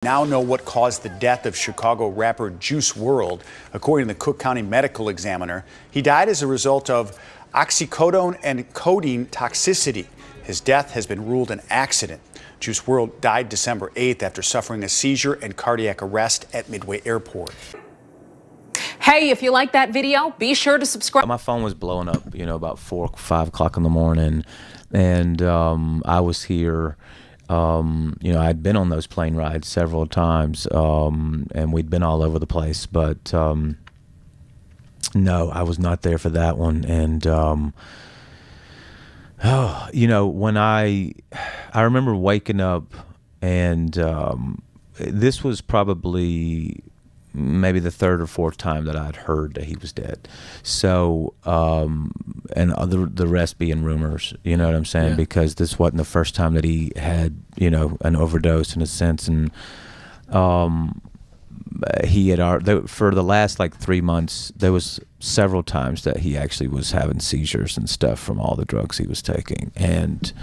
now know what caused the death of Chicago rapper Juice Wrld. According to the Cook County Medical Examiner, he died as a result of oxycodone and codeine toxicity. His death has been ruled an accident. Juice Wrld died December 8th after suffering a seizure and cardiac arrest at Midway Airport. Hey, if you like that video, be sure to subscribe. My phone was blowing up, about 4 or 5 o'clock in the morning, and I was here. I'd been on those plane rides several times, and we'd been all over the place, but no, I was not there for that one. And when I remember waking up, and this was probably maybe the 3rd or 4th time that I'd heard that he was dead. So, and the rest being rumors, you know what I'm saying? Yeah. Because this wasn't the first time that he had, an overdose in a sense. And he had, for the last 3 months, there was several times that he actually was having seizures and stuff from all the drugs he was taking. And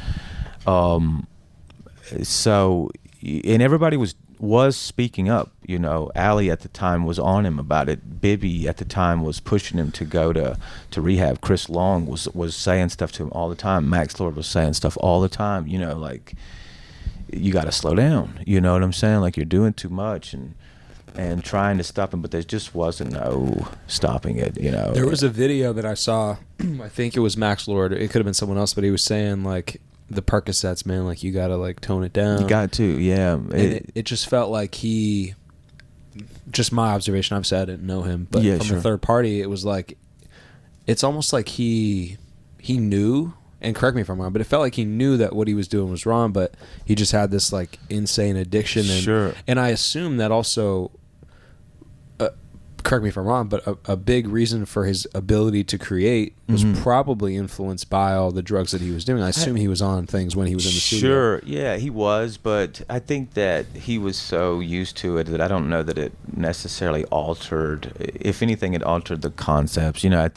so, and everybody was speaking up, Allie at the time was on him about it. Bibby at the time was pushing him to go to rehab. Chris Long was saying stuff to him all the time. Max Lord was saying stuff all the time, you got to slow down, you know what I'm saying? You're doing too much and trying to stop him, but there just wasn't no stopping it, There was a video that I saw, I think it was Max Lord, it could have been someone else, but he was saying the Percocets, man, you gotta tone it down. You got to, yeah. And it just felt like he, just my observation, obviously I didn't know him, but yeah, from sure. a third party, it was it's almost like he knew, and correct me if I'm wrong, but it felt like he knew that what he was doing was wrong, but he just had this insane addiction. And, sure. And I assume that also, correct me if I'm wrong, but a big reason for his ability to create was probably influenced by all the drugs that he was doing. I assume he was on things when he was in the studio. Sure, yeah, he was, but I think that he was so used to it that I don't know that it necessarily altered. If anything, it altered the concepts. I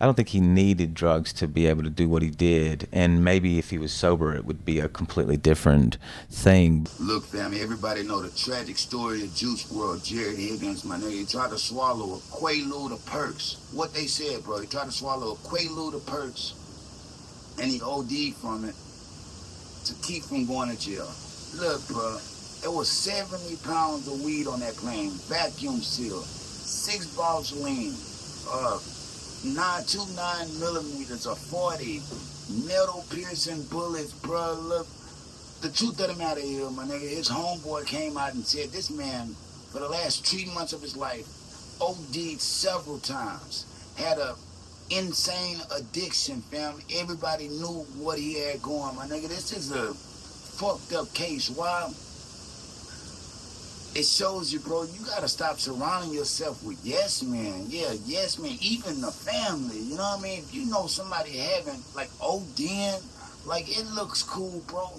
don't think he needed drugs to be able to do what he did, and maybe if he was sober, it would be a completely different thing. Look, family, everybody know the tragic story of Juice Wrld, Jared Higgins, my nigga. He tried to swallow a Quaalude of Perks. What they said, bro, he tried to swallow a Quaalude of Perks, and he OD'd from it to keep from going to jail. Look, bro, it was 70 pounds of weed on that plane, vacuum sealed, 6 balls of lean, 2 9mm of 40 metal piercing bullets, bro. Look, the truth of the matter is, my nigga, his homeboy came out and said this man, for the last 3 months of his life, OD'd several times, had a insane addiction, fam. Everybody knew what he had going, my nigga. This is a fucked up case. Why? It shows you, bro, you gotta stop surrounding yourself with yes men. Yeah, yes men, even the family, you know what I mean? If you know somebody having, ODing, it looks cool, bro.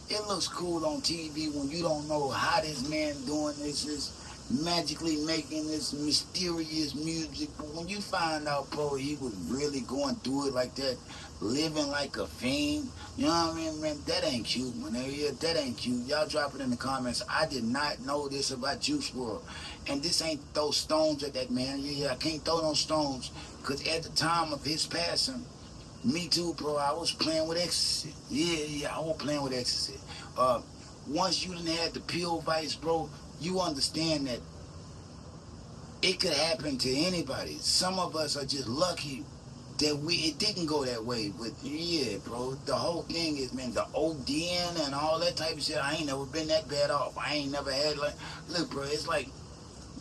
It looks cool on TV when you don't know how this man doing this is magically making this mysterious music. But when you find out, bro, he was really going through it like that, living like a fiend, you know what I mean, man? That ain't cute, man. Yeah, that ain't cute. Y'all drop it in the comments. I did not know this about Juice Wrld. And this ain't throw stones at that man. Yeah, I can't throw no stones. Because at the time of his passing, me too, bro, I was playing with ecstasy. Yeah, I was playing with ecstasy. Once you done had the pill vice, bro, you understand that it could happen to anybody. Some of us are just lucky that it didn't go that way. But yeah, bro, the whole thing is, man, the ODing and all that type of shit, I ain't never been that bad off. I ain't never had look, bro, it's like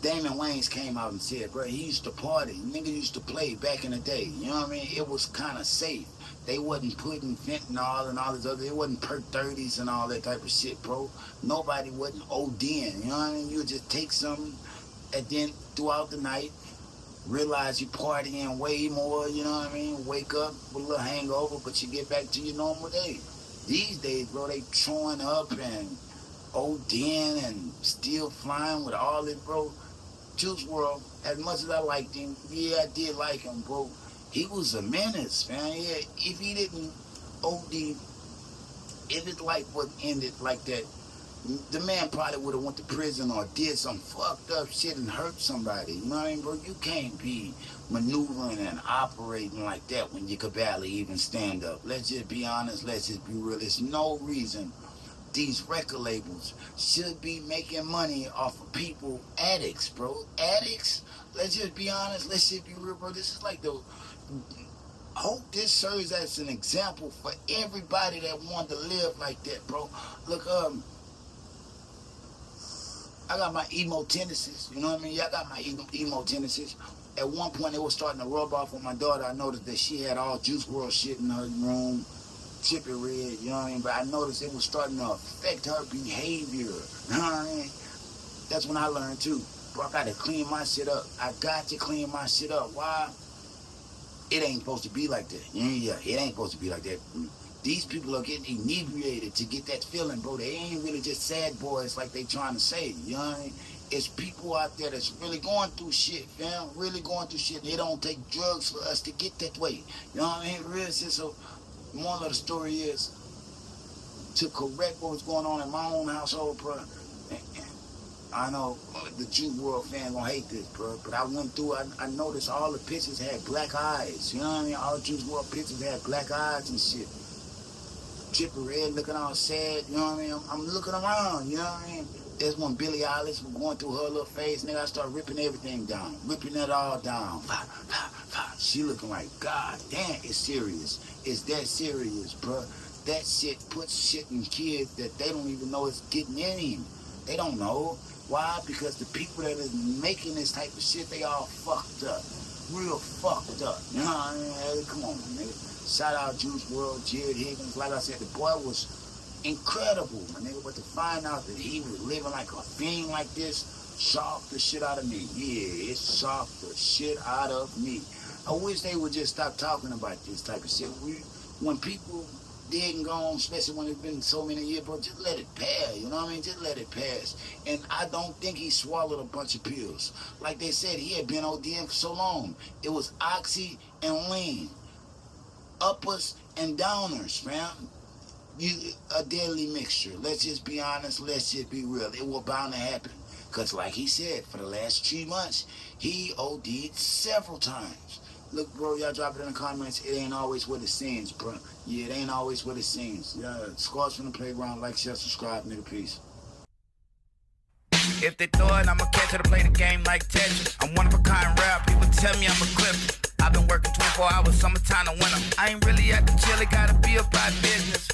Damon Wayans came out and said, bro, he used to party. Nigga used to play back in the day. You know what I mean? It was kind of safe. They wasn't putting fentanyl and all this other, it wasn't perk 30s and all that type of shit, bro. Nobody wasn't ODing, you know what I mean? You would just take something and then throughout the night, realize you partying way more, you know what I mean? Wake up with a little hangover, but you get back to your normal day. These days, bro, they throwing up and ODing and still flying with all this, bro. Juice Wrld, as much as I liked him, yeah, I did like him, bro. He was a menace, man. Yeah, if he didn't OD, if his life wasn't ended like that, the man probably would have went to prison or did some fucked up shit and hurt somebody. You know what I mean, bro? You can't be maneuvering and operating like that when you could barely even stand up. Let's just be honest. Let's just be real. There's no reason these record labels should be making money off of people, addicts, bro. Addicts. Let's just be honest. Let's just be real, bro. This is like the... I hope this serves as an example for everybody that wanted to live like that, bro. Look, I got my emo tendencies, you know what I mean? Yeah, I got my emo tendencies. At one point, it was starting to rub off on my daughter. I noticed that she had all Juice World shit in her room, Trippie Redd, you know what I mean? But I noticed it was starting to affect her behavior, you know what I mean? That's when I learned, too. Bro, I got to clean my shit up. I got to clean my shit up. Why? It ain't supposed to be like that. Yeah, it ain't supposed to be like that. These people are getting inebriated to get that feeling, bro. They ain't really just sad boys like they trying to say, you know what I mean? It's people out there that's really going through shit, fam. Really going through shit. They don't take drugs for us to get that way. You know what I mean? Real shit. So, the moral of the story is to correct what was going on in my own household, bro. And I know the Juice World fan gonna hate this, bro, but I went through, I noticed all the pictures had black eyes, you know what I mean? All the Juice World pictures had black eyes and shit. Trippie Redd looking all sad, you know what I mean? I'm looking around, you know what I mean? That's when Billie Eilish was going through her little phase, nigga, I started ripping everything down, ripping it all down. She looking like, God damn, it's serious. It's that serious, bro. That shit puts shit in kids that they don't even know it's getting in him. They don't know. Why? Because the people that is making this type of shit, they all fucked up. Real fucked up. You know what I mean? Hey, come on, nigga. Shout out Juice World, Jared Higgins. Like I said, the boy was incredible, my nigga. But to find out that he was living like a fiend like this, shocked the shit out of me. Yeah, it shocked the shit out of me. I wish they would just stop talking about this type of shit. When people dead and gone, especially when it's been so many years, bro, just let it pass, you know what I mean? Just let it pass. And I don't think he swallowed a bunch of pills. Like they said, he had been ODing for so long. It was oxy and lean. Uppers and downers, man. A deadly mixture. Let's just be honest. Let's just be real. It was bound to happen. Because like he said, for the last 3 months, he OD'd several times. Look, bro, y'all drop it in the comments. It ain't always what it seems, bro. Yeah, it ain't always what it seems. Yeah, Squads from the Playground. Like, share, subscribe, nigga. Peace. If they throw it, I'ma catch her to play the game like Tetris. I'm one of a kind rap. People tell me I'm a clip. I've been working 24 hours, summertime to winter. I ain't really at the chill, it gotta be about business.